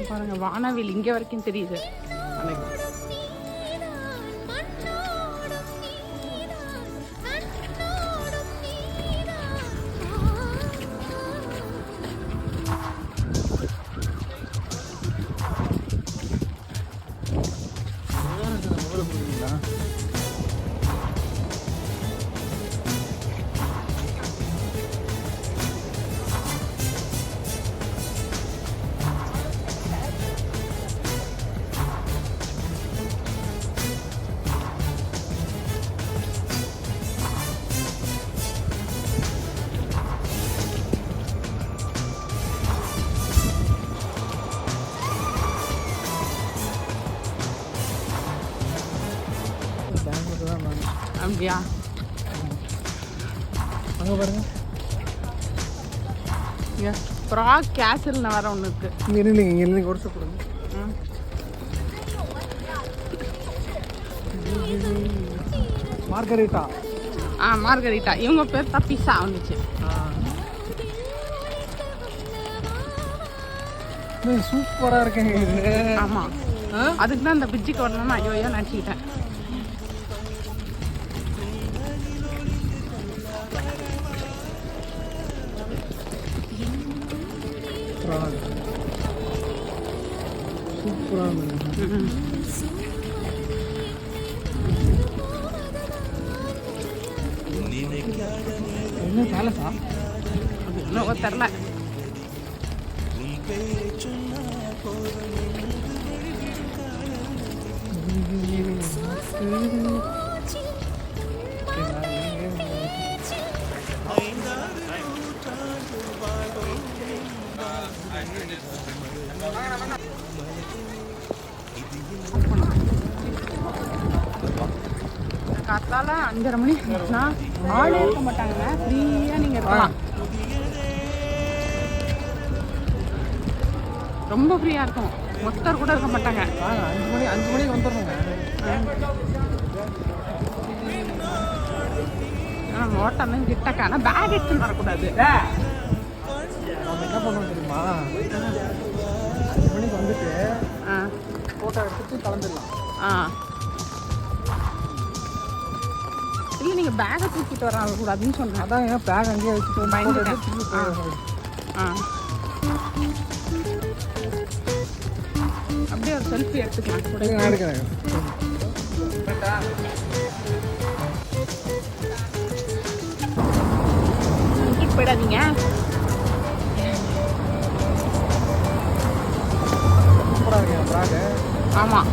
பாருங்க, வானவில் இங்க வரைக்கும் தெரியுது. அப்படியா? அங்கே பாருங்க, ஃப்ராக் கேசல்னு வர ஒன்று இருக்கு. இங்கே இல்லைங்க, இங்கே இல்லைங்க, உடச்சு கொடுங்க. மார்கரிட்டா. மார்கரிட்டா. இவங்க பேர் தான் பிஸா வந்துச்சு. சூப்பராக இருக்குங்க இது. ஆமாம், அதுக்கு தான் இந்த பிரிட்ஜுக்கு வரணும்னு ஐயோ நினச்சிக்கிட்டேன். என்ன பேலஸா? இன்னும் தெரில. காத்தால 5:30 மணி ஆளே இருக்க மாட்டாங்க, ஃப்ரீயா நீங்க இருக்கலாம். ரொம்ப ஃப்ரீயா இருக்கும், ஒருத்தர் கூட இருக்க மாட்டாங்க. 5 மணிக்கு வந்துடுறோங்க. ஓட்டம் தான் கிட்டக்க, ஆனால் பேக் எடுத்துன்னு வரக்கூடாது. நம்ம என்ன பண்ணுவோம் தெரியுமா? 5 மணிக்கு வந்துட்டு ஃபோட்டோ எடுத்துட்டு கிளம்பிடலாம். இல்லை, நீங்கள் பேக்கை தூக்கிட்டு வரக்கூடாதுன்னு சொன்னேன். அதான் ஏன் பேக் அங்கேயே வச்சுட்டு பயந்துட்டேன். அப்படியே ஒரு செல்ஃபி எடுத்துக்கலாம் கூட. நான் எடுக்கிறேன். போயிடாதீங்க. சூப்பராக இருக்கேன் பேக்கு. ஆமாம்,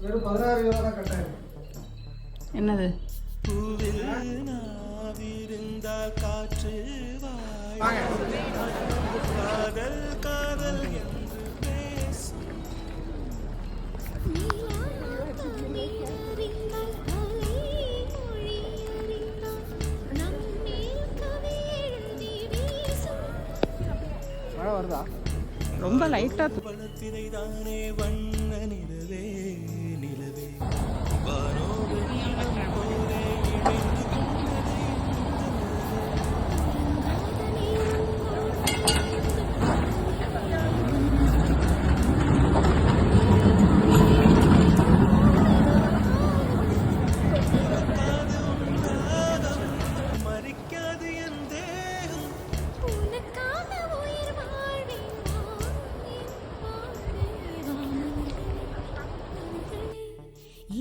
வெறும் 16 ரூபா தான் கட்டாயம். என்னது? மழை வருதா? ரொம்ப லைட்டாக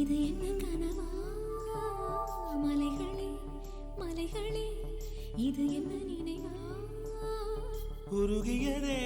இது என்ன கனவா? மலைகளே மலைகளே, இது என்ன நினைவா? உருகியதே